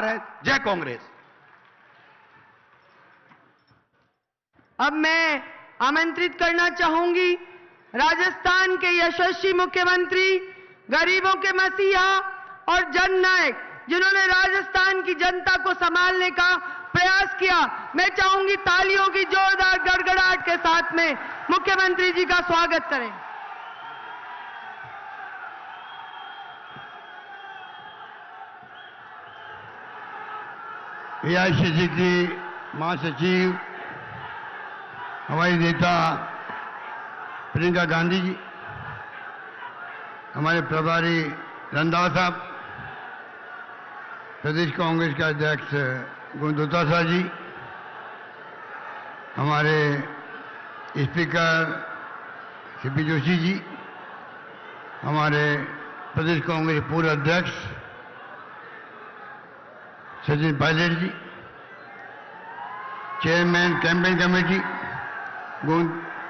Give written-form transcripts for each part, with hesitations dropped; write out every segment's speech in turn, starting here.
है। जय कांग्रेस। अब मैं आमंत्रित करना चाहूंगी राजस्थान के यशस्वी मुख्यमंत्री, गरीबों के मसीहा और जननायक, जिन्होंने राजस्थान की जनता को संभालने का प्रयास किया। मैं चाहूंगी तालियों की जोरदार गड़गड़ाहट के साथ में मुख्यमंत्री जी का स्वागत करें। एआईसीसी की महासचिव हमारी नेता प्रियंका गांधी जी, हमारे प्रभारी रंधावा साहब, प्रदेश कांग्रेस के अध्यक्ष गुणदत्ता जी, हमारे स्पीकर सीपी जोशी जी, हमारे प्रदेश कांग्रेस पूर्व अध्यक्ष Sachin Pilot ji, chairman campaign committee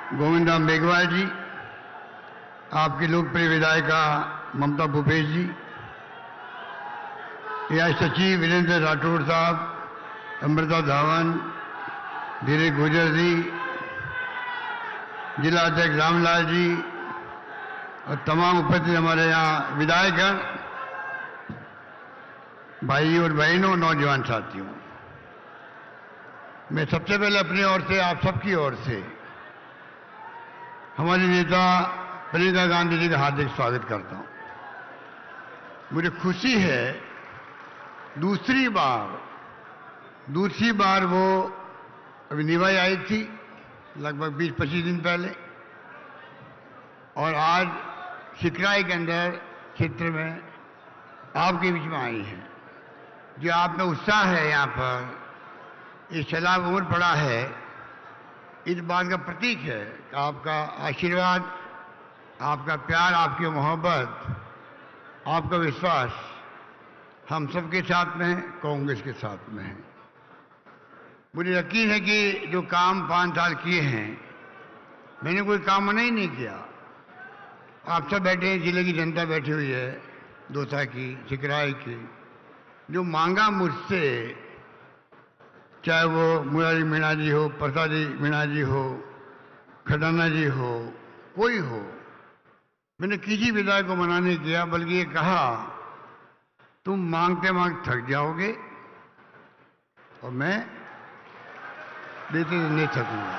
Govinda Meghwal ji, आपकी लोकप्रिय विधायिका ममता भूपेश जी, एआई सचिव वीरेंद्र राठौड़ साहब, अमृता धावन, धीरे गुर्जर जी, जिला अध्यक्ष रामलाल जी और तमाम उपस्थित हमारे यहाँ विधायकगण, भाई और बहनों, नौजवान साथियों, मैं सबसे पहले अपनी ओर से, आप सबकी ओर से हमारे नेता प्रियंका गांधी जी का हार्दिक स्वागत करता हूं। मुझे खुशी है दूसरी बार वो अभी निभाई आई थी लगभग 20-25 दिन पहले, और आज सिकराई के अंदर क्षेत्र में आपके बीच में आई है। जो आप में उत्साह है, यहाँ पर इस सैलाब उम्र पड़ा है, इस बात का प्रतीक है कि आपका आशीर्वाद, आपका प्यार, आपकी मोहब्बत, आपका विश्वास हम सबके साथ में है, कांग्रेस के साथ में है। मुझे यकीन है कि जो काम 5 साल किए हैं, मैंने कोई काम नहीं किया। आप सब बैठे हैं, जिले की जनता बैठी हुई है, दौसा की, सिकराई की, जो मांगा मुझसे, चाहे वो मुरारी मीणा जी हो, प्रसादी मीणा जी हो, खडाना जी हो, कोई हो, मैंने किसी विधायक को मना नहीं किया, बल्कि ये कहा तुम मांगते मांगते थक जाओगे और मैं देते नहीं थकूंगा।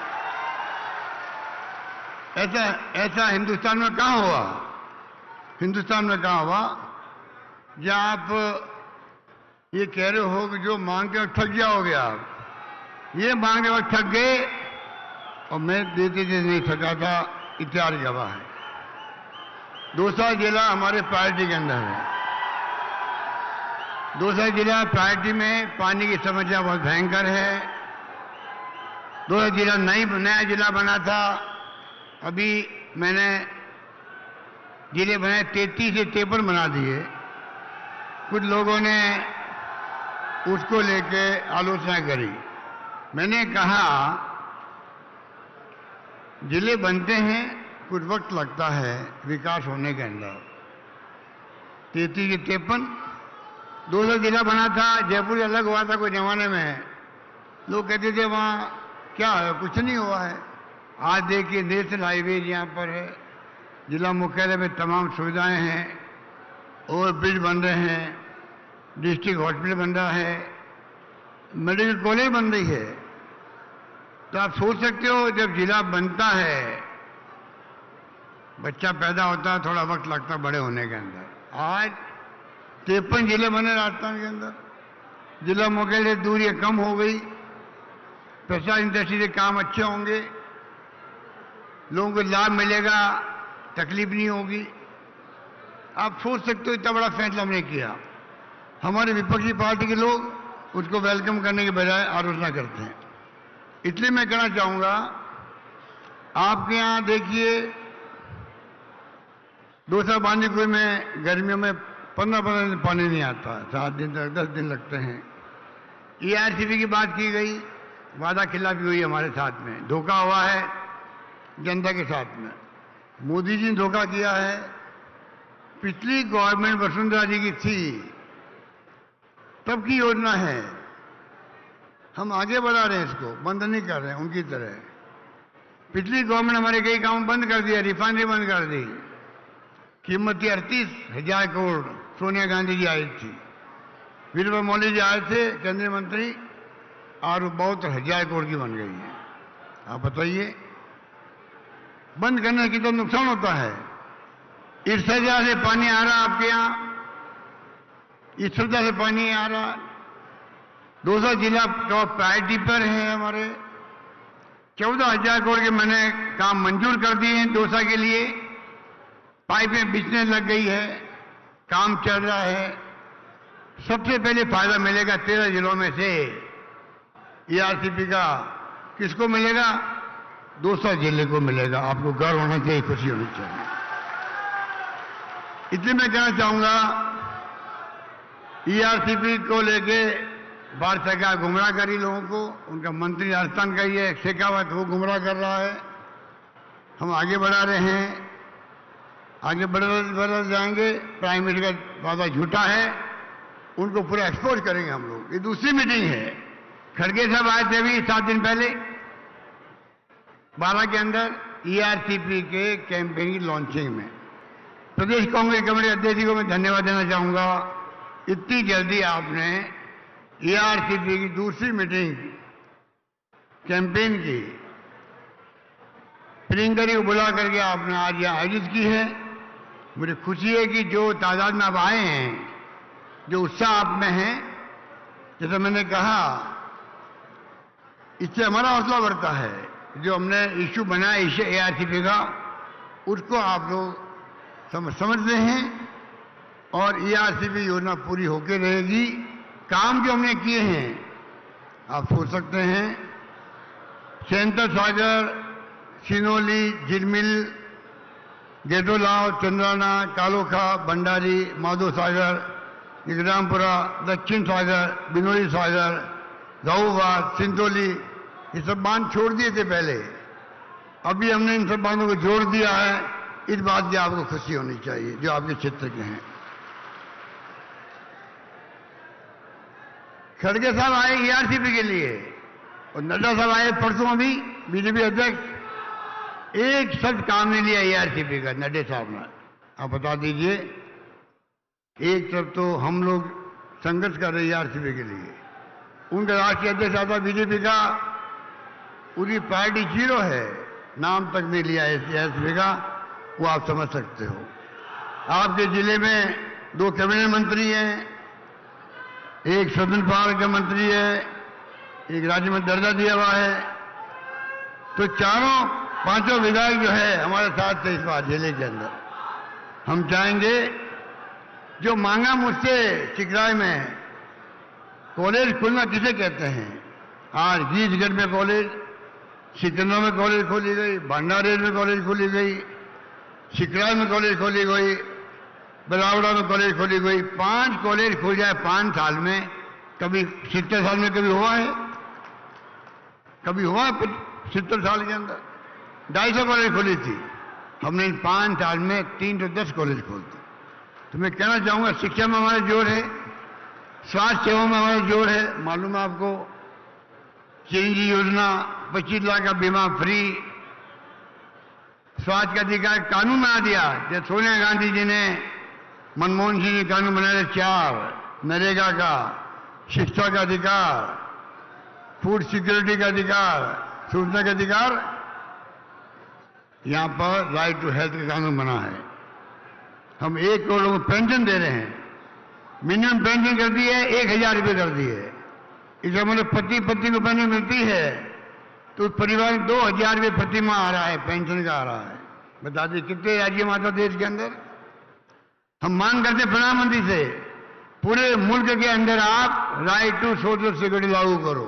ऐसा हिंदुस्तान में कहाँ हुआ? हिंदुस्तान में कहाँ हुआ जब आप ये कह रहे हो कि जो मांगते वक्त थक जाओगे, आप ये मांगने वक्त थक गए और मैं देते नहीं थका था, इतिहास गवाह है। दौसा जिला हमारे प्रायोरिटी के अंदर है। दौसा जिला प्रायोरिटी में पानी की समस्या बहुत भयंकर है। दौसा जिला नया जिला बना था, अभी मैंने जिले बनाए 33 से 53 बना दिए। कुछ लोगों ने उसको लेके आलोचना करी। मैंने कहा जिले बनते हैं, कुछ वक्त लगता है विकास होने के अंदर। 33 से 53 200 जिला बना था। जयपुर अलग हुआ था कोई जमाने में, लोग कहते थे वहाँ क्या है, कुछ नहीं हुआ है। आज देखिए नेशनल हाईवे यहाँ पर है, जिला मुख्यालय में तमाम सुविधाएं हैं, ओवर ब्रिज बन रहे हैं, डिस्ट्रिक्ट हॉस्पिटल बन रहा है, मेडिकल कॉलेज बन रही है। तो आप सोच सकते हो जब जिला बनता है, बच्चा पैदा होता है, थोड़ा वक्त लगता है बड़े होने के अंदर। आज 53 जिले बने राजस्थान के अंदर, जिला मुख्यालय दूरी कम हो गई, प्रशासन दृष्टि से काम अच्छे होंगे, लोगों को लाभ मिलेगा, तकलीफ नहीं होगी। आप सोच सकते हो इतना बड़ा फैसला हमने किया। हमारे विपक्षी पार्टी के लोग उसको वेलकम करने के बजाय आलोचना करते हैं। इसलिए मैं कहना चाहूंगा, आपके यहां देखिए दौसा बांदीकुई में गर्मियों में 15 दिन पानी नहीं आता, 7 दिन तक 10 दिन लगते हैं। ईआरसीबी की बात की गई, वादा खिलाफी हुई हमारे साथ में, धोखा हुआ है जनता के साथ में। मोदी जी ने धोखा किया है। पिछली गवर्नमेंट वसुंधरा जी की थी, तब की योजना है। हम आगे बढ़ा रहे हैं, इसको बंद नहीं कर रहे हैं उनकी तरह। पिछली गवर्नमेंट हमारे कई काम बंद कर दिया, रिफाइनरी बंद कर दी, कीमत थी 38,000 करोड़, सोनिया गांधी जी आई थी, वीरभद्र मोदी जी आए थे केंद्रीय मंत्री, और 72,000 करोड़ की बन गई है। आप बताइए बंद करने से कितना नुकसान होता है। इस सजा से पानी आ रहा आपके यहां, इस सजा से पानी आ रहा। 200 जिला प्रायोरिटी पर है हमारे। 14,000 करोड़ के मैंने काम मंजूर कर दिए हैं दौसा के लिए। पाइपें बिछने लग गई है, काम चल रहा है। सबसे पहले फायदा मिलेगा 13 जिलों में से ईआरसीपी का। किसको मिलेगा? 200 जिले को मिलेगा। आपको गर्व होना चाहिए, खुशी होनी चाहिए। इसलिए मैं कहना चाहूंगा, ईआरसीपी को लेके भारत सरकार गुमराह करी लोगों को। उनका मंत्री राजस्थान का ही है शेखावत, वो गुमराह कर रहा है। हम आगे बढ़ा रहे हैं, आगे बढ़ जाएंगे। प्राइम मिनिस्टर का वादा झूठा है, उनको पूरा एक्सपोज करेंगे हम लोग। ये दूसरी मीटिंग है। खड़गे साहब आए थे अभी 7 दिन पहले 12 के अंदर ईआरसीपी के कैंपेन की लॉन्चिंग में। प्रदेश कांग्रेस कमेटी अध्यक्ष को मैं धन्यवाद देना चाहूंगा, इतनी जल्दी आपने ईआरसीपी की दूसरी मीटिंग कैंपेन की प्रियंकरी को बुला करके आपने आज यहां आयोजित की है। मुझे खुशी है कि जो तादाद में आप आए हैं, जो उत्साह आप में है, जैसे मैंने कहा, इससे हमारा हौसला बढ़ता है। जो हमने इश्यू बनाया ईआरसीपी का, उसको आप लोग समझते हैं और ईआरसीपी योजना पूरी होकर रहेगी। काम जो हमने किए हैं आप सोच सकते हैं, सेंटर सागर, सिनोली, झिलमिल, गेटोलाव, चंद्राना, कालोखा, भंडारी, माधो सागर, निगरामपुरा, दक्षिण सागर, बिनोली सागर, गाऊबाद, सिंधोली, ये सब बांध छोड़ दिए थे पहले। अभी हमने इन सब बांधों को जोड़ दिया है। इस बात की आपको खुशी होनी चाहिए जो आपके क्षेत्र के हैं। खड़गे साहब आए ईआरसीपी के लिए और नड्डा साहब आए परसों अभी, बीजेपी अध्यक्ष। एक शब्द काम नहीं लिया ईआरसीपी का नड्डा साहब ने। आप बता दीजिए, एक तरफ तो हम लोग संघर्ष कर रहे हैं ईआरसीपी के लिए, उनका राष्ट्रीय अध्यक्ष आता बीजेपी का, पूरी पार्टी 0 है, नाम तक नहीं लिया ईआरसीपी का। वो आप समझ सकते हो। आपके जिले में 2 कैबिनेट मंत्री हैं, एक सदन पावर का मंत्री है, एक राज्य में दर्जा दिया हुआ है। तो 4-5 विधायक जो है हमारे साथ थे इस बार जिले के अंदर। हम चाहेंगे, जो मांगा मुझसे चिकराय में कॉलेज खुलना किसे कहते हैं, आज गीजगढ़ में कॉलेज, सिकंदरा में कॉलेज खोली गई, भंडारेर में कॉलेज खोली गई, चिकराय में कॉलेज खोली गई, बरावड़ा में कॉलेज खोली गई। 5 कॉलेज खुल जाए 5 साल में, कभी 70 साल में कभी हुआ है? कभी हुआ है 70 साल के अंदर? 250 कॉलेज खोली थी हमने इन 5 साल में। 310 कॉलेज खोल दी। तो मैं कहना चाहूंगा, शिक्षा में हमारा जोर है, स्वास्थ्य सेवा में हमारा जोर है। मालूम है आपको, चिरंजीवी योजना, 25 लाख का बीमा फ्री, स्वास्थ्य का अधिकार कानून बना दिया। जब सोनिया गांधी जी ने, मनमोहन सिंह जी कानून बनाए 4, नरेगा का, शिक्षा का अधिकार, फूड सिक्योरिटी का अधिकार, सूचना का अधिकार, यहां पर राइट टू हेल्थ का कानून बना है। हम 1 करोड़ लोगों को पेंशन दे रहे हैं। मिनिमम पेंशन कर दी है, 1,000 रुपये कर दी है। इसमें मतलब पति पत्नी को पेंशन मिलती है तो उस परिवार में 2,000 रुपये प्रति माह आ रहा है, पेंशन का आ रहा है। बता दी कितने राज्य में आता देश के अंदर। हम मांग करते प्रधानमंत्री से, पूरे मुल्क के अंदर आप राइट टू सोशल सिक्योरिटी लागू करो।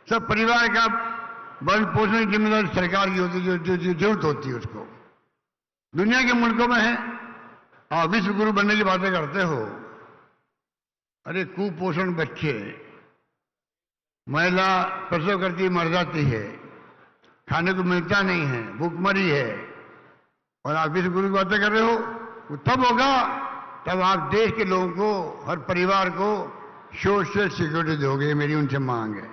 सब परिवार का भरण पोषण की जिम्मेदारी सरकार की होती है, जो जरूरत होती है उसको। दुनिया के मुल्कों में है, आप विश्व गुरु बनने की बातें करते हो। अरे कुपोषण बच्चे, महिला प्रसव करती मर जाती है, खाने को मिलता नहीं है, भूखमरी है, और आप विश्व गुरु की बातें कर रहे हो। वो तब होगा तब आप देश के लोगों को, हर परिवार को सोशल सिक्योरिटी दोगे, मेरी उनसे मांग है।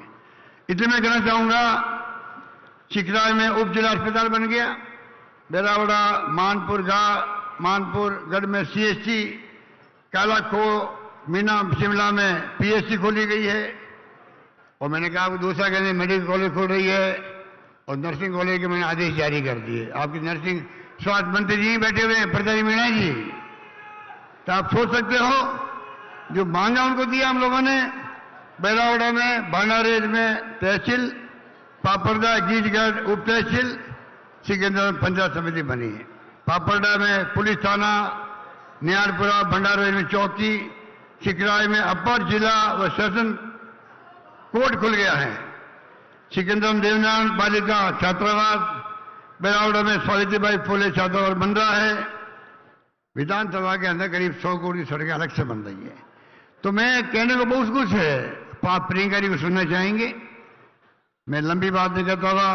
इसलिए मैं कहना चाहूंगा, चिकराय में उप जिला अस्पताल बन गया, बेरावड़ा, मानपुरगढ़ में CHC, कालाखो, मीना शिमला में PSC खोली गई है। और मैंने कहा कि दूसरा कहने मेडिकल कॉलेज खोल रही है और नर्सिंग कॉलेज के मैंने आदेश जारी कर दिए। आपकी नर्सिंग स्वास्थ्य मंत्री जी बैठे हुए हैं, प्रताप मीणा जी, तो आप सोच सकते हो जो मांगा उनको दिया हम लोगों ने। बेलावड़ा में, भांडारेज में तहसील, पापड़दा, गीजगढ़ उप तहसील, सिकंदर में पंचायत समिति बनी है। पापड़दा में पुलिस थाना, नियारपुरा, भंडारेज में चौकी, चिकराय में अपर जिला व सेशन कोर्ट खुल गया है। सिकंदर देवनारायण बालिका छात्रावास, बेलावड़ा में सावित्रीबाई फुले छात्रावास बन रहा है। विधानसभा के अंदर करीब 100 करोड़ की सड़कें अलग से बन रही है। तो मैं कहने को बहुत कुछ है, आप प्रियंका जी को सुनना चाहेंगे। मैं लंबी बात नहीं करता था,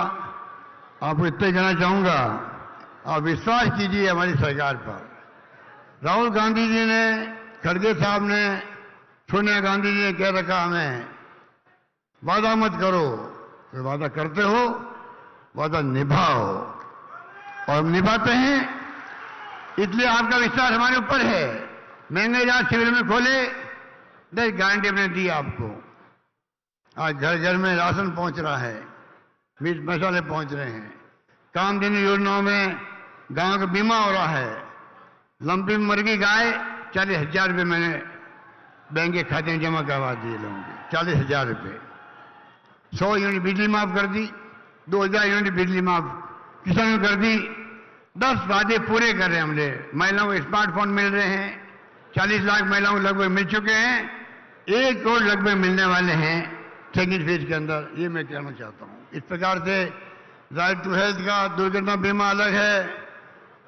आपको इतना कहना चाहूंगा, आप विश्वास कीजिए हमारी सरकार पर। राहुल गांधी जी ने, खड़गे साहब ने, सोनिया गांधी जी ने कह रखा हमें वादा मत करो, तो वादा करते हो, वादा निभाओ, और हम निभाते हैं। इसलिए आपका विश्वास हमारे ऊपर है। महंगाई राहत शिविर में खोले, 10 गारंटी हमने दी आपको। आज घर घर में राशन पहुंच रहा है, मिर्च मसाले पहुंच रहे हैं। कामधेनु योजनाओं में गांव का बीमा हो रहा है। लंबी मुर्गी गाय 40,000 रुपये मैंने बैंक के खाते में जमा करवा दिए लोगों के, 40,000 रुपये। 100 यूनिट बिजली माफ कर दी, 2,000 यूनिट बिजली माफ किसानों कर दी। 10 वादे पूरे कर रहे हैं हमने। महिलाओं को स्मार्टफोन मिल रहे हैं, 40 लाख महिलाओं को लगभग मिल चुके हैं, 1 करोड़ लगभग मिलने वाले हैं सेकेंड फेज के अंदर। ये मैं कहना चाहता हूँ। इस प्रकार से राइट टू हेल्थ का दुर्घटना बीमा अलग है।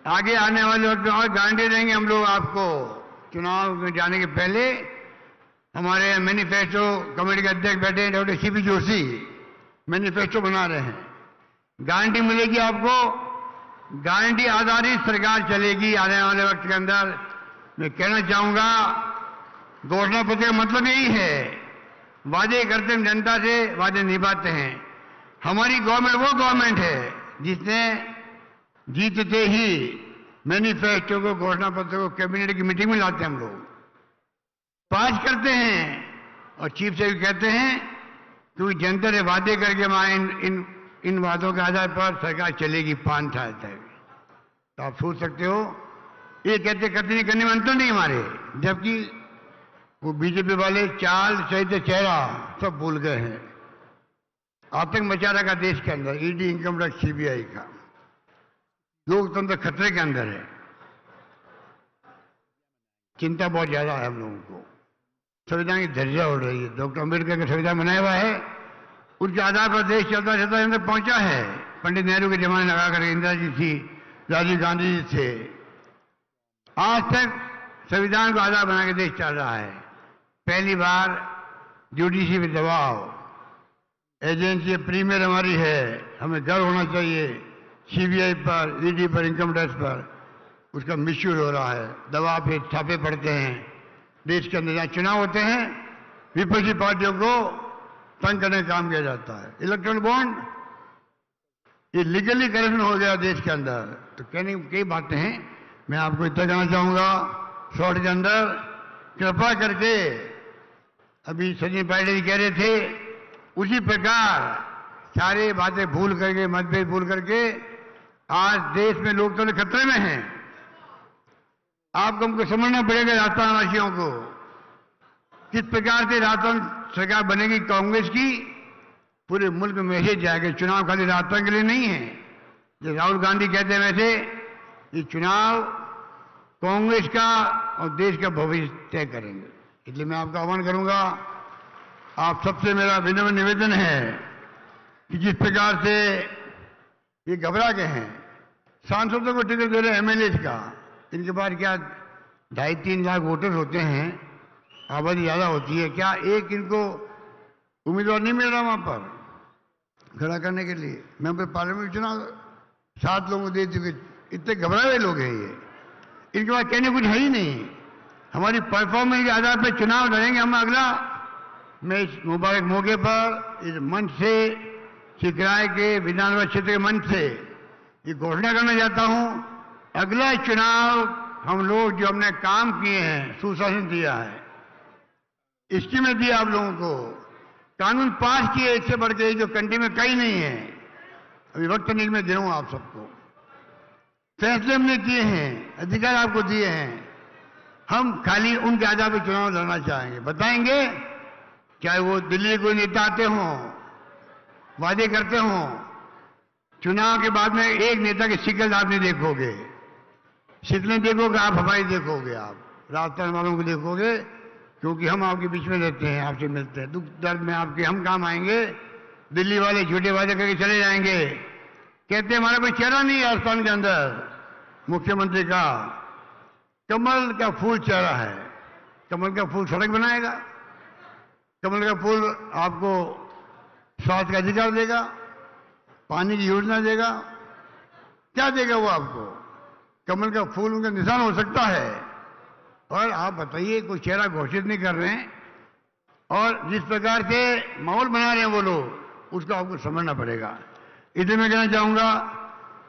आगे आने वाले वक्त में और गारंटी देंगे हम लोग आपको। चुनाव में जाने के पहले हमारे मैनिफेस्टो कमेटी के अध्यक्ष बैठे हैं डॉक्टर CP जोशी, मैनिफेस्टो बना रहे हैं। गारंटी मिलेगी आपको, गारंटी आधारित सरकार चलेगी आने वाले वक्त के अंदर। मैं कहना चाहूंगा, घोषणा पत्र का मतलब यही है, वादे करते हैं जनता से, वादे निभाते हैं। हमारी गवर्नमेंट वो गवर्नमेंट है जिसने जीतते ही मैनिफेस्टो को, घोषणा पत्र को कैबिनेट की मीटिंग में लाते हैं हम लोग, पास करते हैं और चीफ से कहते हैं क्योंकि जनता ने वादे करके हमारे इन वादों के आधार पर सरकार चलेगी 5 साल तक। तो आप सोच सकते हो, ये कहते करते नहीं करने में अंतर नहीं हमारे, जबकि वो बीजेपी वाले चाल सहित चेहरा सब भूल गए हैं। आतंक मचा रखा देश के अंदर, ED, इनकम टैक्स, CBI का। लोकतंत्र खतरे के अंदर है। चिंता बहुत ज्यादा है हम लोगों को। संविधान की धज्जियां उड़ रही है। डॉक्टर अम्बेडकर का संविधान बनाया हुआ है, उसके आधार पर देश चलता चलता अंदर पहुंचा है। पंडित नेहरू के जमाने लगाकर इंदिरा जी थी, राजीव गांधी जी थे। आज तक संविधान को आधार बना के देश चल रहा है। पहली बार जुडिशरी पे दबाव, एजेंसी प्रीमियर हमारी है, हमें गर्व होना चाहिए। CBI पर, ED पर, इनकम टैक्स पर उसका मिसयूज हो रहा है। दबाव पे छापे पड़ते हैं। देश के अंदर जहाँ चुनाव होते हैं, विपक्षी पार्टियों को तंग करने का काम किया जाता है। इलेक्ट्रॉनिक बॉन्ड, ये लीगली करप्शन हो गया देश के अंदर। तो कहने की कई बातें हैं। मैं आपको इतना कहना चाहूंगा शॉर्ट के अंदर, कृपा करके, अभी सचिन पायलट जी कह रहे थे, उसी प्रकार सारे बातें भूल करके, मतभेद भूल करके, आज देश में लोकतंत्र खतरे में है। आपको हमको समझना पड़ेगा राजस्थान वासियों को, किस प्रकार से राजस्थान सरकार बनेगी कांग्रेस की, पूरे मुल्क में मैसेज जाएगा। चुनाव खाली राजस्थान के लिए नहीं है। जो राहुल गांधी कहते हैं वैसे ये चुनाव कांग्रेस का और देश का भविष्य तय करेंगे। इसलिए मैं आपका आह्वान करूंगा, आप सबसे मेरा विनम्र निवेदन है कि जिस प्रकार से ये घबरा गए हैं, सांसदों को टिकट दे रहे MLAs का, इनके पास क्या 2.5-3 लाख वोटर होते हैं, आबादी ज्यादा होती है, क्या एक इनको उम्मीदवार नहीं मिल रहा वहां पर खड़ा करने के लिए? मैं पार्लियामेंट चुनाव 7 लोगों को दे चुके। इतने घबराए हुए लोग हैं ये, इनके पास कहने कुछ है ही नहीं। हमारी परफॉर्मेंस के आधार पर चुनाव लड़ेंगे हम अगला। मैं इस मुबारक मौके पर इस मंच से, सिकराय के विधानसभा क्षेत्र के मंच से ये घोषणा करना चाहता हूं, अगला चुनाव हम लोग जो हमने काम किए हैं, सुशासन दिया है, स्कीमें दी आप लोगों को, कानून पास किए, इससे बढ़ के जो कंट्री में कहीं नहीं है, अभी वक्त नहीं मैं दे रहा हूं आप सबको, फैसले हमने किए हैं, अधिकार आपको दिए हैं, हम खाली उनके आधार पर चुनाव लड़ना चाहेंगे। बताएंगे, चाहे वो दिल्ली कोई नेता आते हों, वादे करते हों, चुनाव के बाद में एक नेता की शिकल आप नहीं देखोगे, शिकलें देखोगे आप, हमारी देखोगे आप, राजस्थान वालों को देखोगे, क्योंकि हम आपके बीच में रहते हैं, आपसे मिलते हैं, दुख दर्द में आपके हम काम आएंगे। दिल्ली वाले झूठे वादे करके चले जाएंगे, कहते हैं हमारा कोई चेहरा नहीं है राजस्थान के अंदर, मुख्यमंत्री का कमल का फूल चेहरा है, कमल का फूल सड़क बनाएगा, कमल का फूल आपको स्वास्थ्य का अधिकार देगा, पानी की योजना देगा, क्या देगा वो आपको? कमल का फूल उनका निशान हो सकता है। और आप बताइए, कोई चेहरा घोषित नहीं कर रहे हैं, और जिस प्रकार से माहौल बना रहे हैं वो लोग, उसको आपको समझना पड़ेगा। इसलिए मैं कहना चाहूंगा,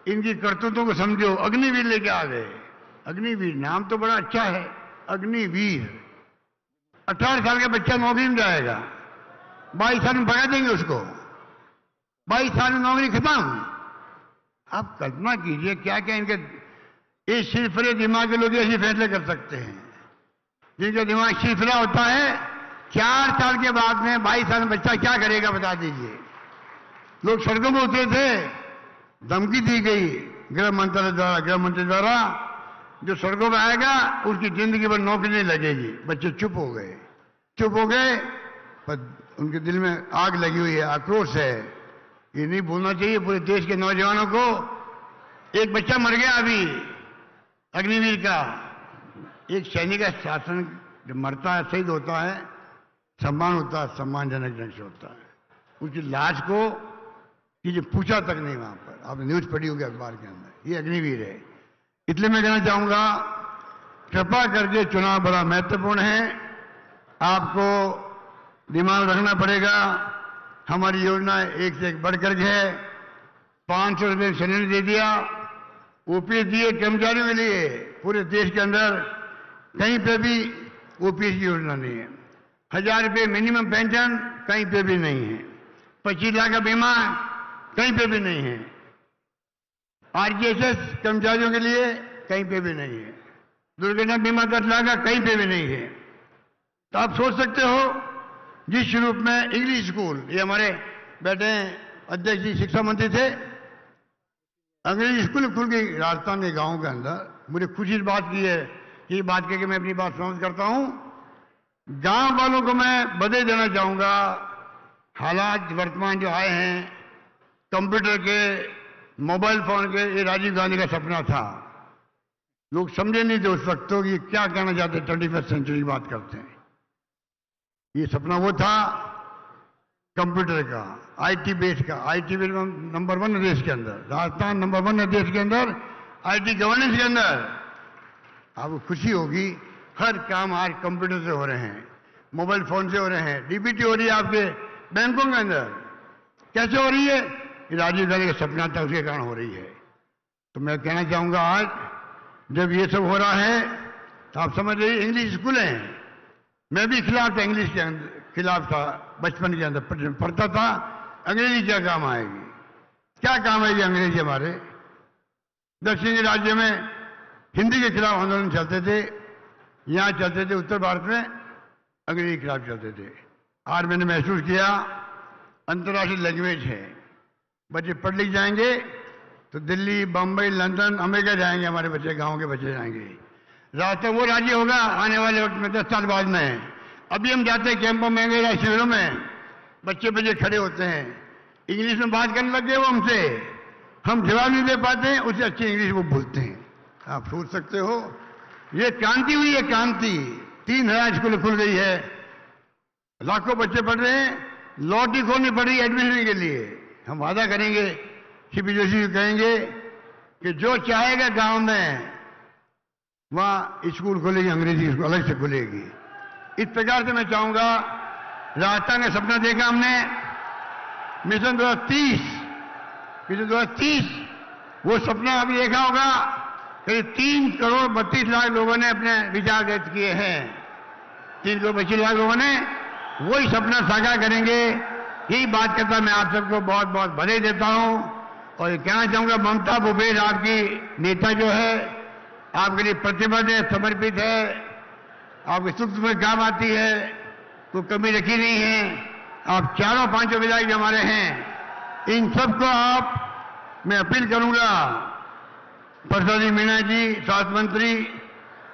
इनकी करतूतों को समझो। अग्निवीर लेके आ गए, अग्निवीर नाम तो बड़ा अच्छा है, अग्निवीर। 18 साल का बच्चा नौकरी में जाएगा, 22 साल में भगा देंगे उसको, 22 साल में नौकरी खत्म। आप कल्पना कीजिए क्या क्या इनके इस सिरफरे दिमाग के लोग ऐसे फैसले कर सकते हैं, जिनका दिमाग सिरफरा होता है। 4 साल के बाद में 22 साल में बच्चा क्या करेगा बता दीजिए। लोग सड़कों में उतरे थे, धमकी दी गई गृह मंत्री द्वारा, जो सड़कों पर आएगा उसकी जिंदगी भर नौकरी नहीं लगेगी। बच्चे चुप हो गए, पर उनके दिल में आग लगी हुई है, आक्रोश है। ये नहीं भूलना चाहिए पूरे देश के नौजवानों को। एक बच्चा मर गया अभी, अग्निवीर का। एक सैनिक का शासन जब मरता है, शहीद होता है, सम्मान होता है, सम्मानजनक ढंग से होता है। उसकी लाश को किसी पूछा तक नहीं वहां पर, आपने न्यूज पढ़ी होगी अखबार के अंदर। ये अग्निवीर है। इसलिए मैं कहना चाहूंगा, कृपा करके चुनाव बड़ा महत्वपूर्ण है, आपको दिमाग रखना पड़ेगा। हमारी योजना एक से एक बढ़कर है। 500 रुपये सिलेंडर दे दिया, ओपीएस दिए कर्मचारियों के लिए। पूरे देश के अंदर कहीं पे भी ओपीएस की योजना नहीं है। 1000 रुपये मिनिमम पेंशन कहीं पे भी नहीं है। 25 लाख का बीमा कहीं पे भी नहीं है। आरजीएसएस कर्मचारियों के लिए कहीं पे भी नहीं है। दुर्घटना बीमा 10 लाख का कहीं पे भी नहीं है। तो आप सोच सकते हो, जिस रूप में इंग्लिश स्कूल, ये हमारे बैठे अध्यक्ष जी शिक्षा मंत्री थे, अंग्रेजी स्कूल खुल गई राजस्थान के गांव के अंदर। मुझे खुशी इस बात की है, ये बात करके मैं अपनी बात समाप्त करता हूं। गांव वालों को मैं बधाई देना चाहूंगा। हालात वर्तमान जो आए हैं, कंप्यूटर के, मोबाइल फोन के, ये राजीव गांधी का सपना था। लोग समझे नहीं थे उस वक्त तो कि क्या कहना चाहते, 21वीं सेंचुरी की बात करते हैं। ये सपना वो था कंप्यूटर का, आईटी बेस का। आईटी बेस नंबर 1 है देश के अंदर, राजस्थान नंबर 1 है देश के अंदर आईटी गवर्नेंस के अंदर। आपको खुशी होगी, हर काम आज कंप्यूटर से हो रहे हैं, मोबाइल फोन से हो रहे हैं। डीबीटी हो रही है आपके बैंकों के अंदर। कैसे हो रही है? राजीव गांधी का सपना था, उसके कारण हो रही है। तो मैं कहना चाहूंगा, आज जब ये सब हो रहा है तो आप समझ रही, इंग्लिश स्कूल हैं। मैं भी खिलाफ था, इंग्लिश के खिलाफ था, बचपन के अंदर पढ़ता था। अंग्रेजी क्या काम आएगी, क्या काम आएगी अंग्रेजी? हमारे दक्षिणी राज्य में हिंदी के खिलाफ आंदोलन चलते थे, यहां चलते थे उत्तर भारत में अंग्रेजी के खिलाफ चलते थे। आज मैंने महसूस किया, अंतर्राष्ट्रीय लैंग्वेज है, बच्चे पढ़ लिख जाएंगे तो दिल्ली, बम्बई, लंदन, अमेरिका जाएंगे हमारे बच्चे, गांव के बच्चे जाएंगे। राजस्थान वो राज्य होगा आने वाले वक्त में 10 साल बाद में। अभी हम जाते हैं कैंपों में, या शिविरों में, बच्चे खड़े होते हैं, इंग्लिश में बात करने लग गए वो हमसे, हम जवाब नहीं दे पाते हैं, उससे अच्छी इंग्लिश वो बोलते हैं। आप सोच सकते हो, ये क्रांति हुई है, क्रांति। 3000 स्कूल खुल गई है, लाखों बच्चे पढ़ रहे हैं, लॉटरी खोलनी पड़ रही है एडमिशन के लिए। हम वादा करेंगे, सीपी जोशी कहेंगे कि जो चाहेगा गांव में वहाँ स्कूल खुलेगी, अंग्रेजी स्कूल अलग से खुलेगी। इस प्रकार से मैं चाहूँगा, राजस्थान का सपना देखा हमने, मिशन 2030 वो सपना अभी देखा होगा। करीब 3 करोड़ 32 लाख लोगों ने अपने विचार व्यक्त किए हैं। 3 करोड़ 25 लाख लोगों ने वही सपना साकार करेंगे। यही बात करता मैं आप सबको बहुत बहुत बधाई देता हूं और कहना चाहूंगा, ममता भूपेश आपकी नेता जो है, आपके लिए प्रतिबद्ध है, समर्पित है, आपके सुख में काम आती है, तो कमी रखी नहीं है। आप चारों पांचों विधायक जो हमारे हैं, इन सबको मैं अपील करूंगा, प्रसादी मीणा जी स्वास्थ्य मंत्री,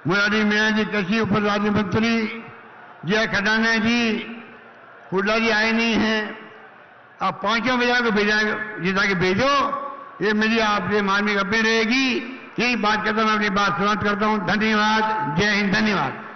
मुरारी मीणा जी कृषि उप राज्य मंत्री, जय खटाना जी, हुड्डा जी आए नहीं हैं, आप पांचों विधायक को जिता के भेजो। ये मेरी आपसे मानवीय अपील रहेगी। यही बात करता मैं अपनी बात समाप्त करता हूं। धन्यवाद। जय हिंद। धन्यवाद।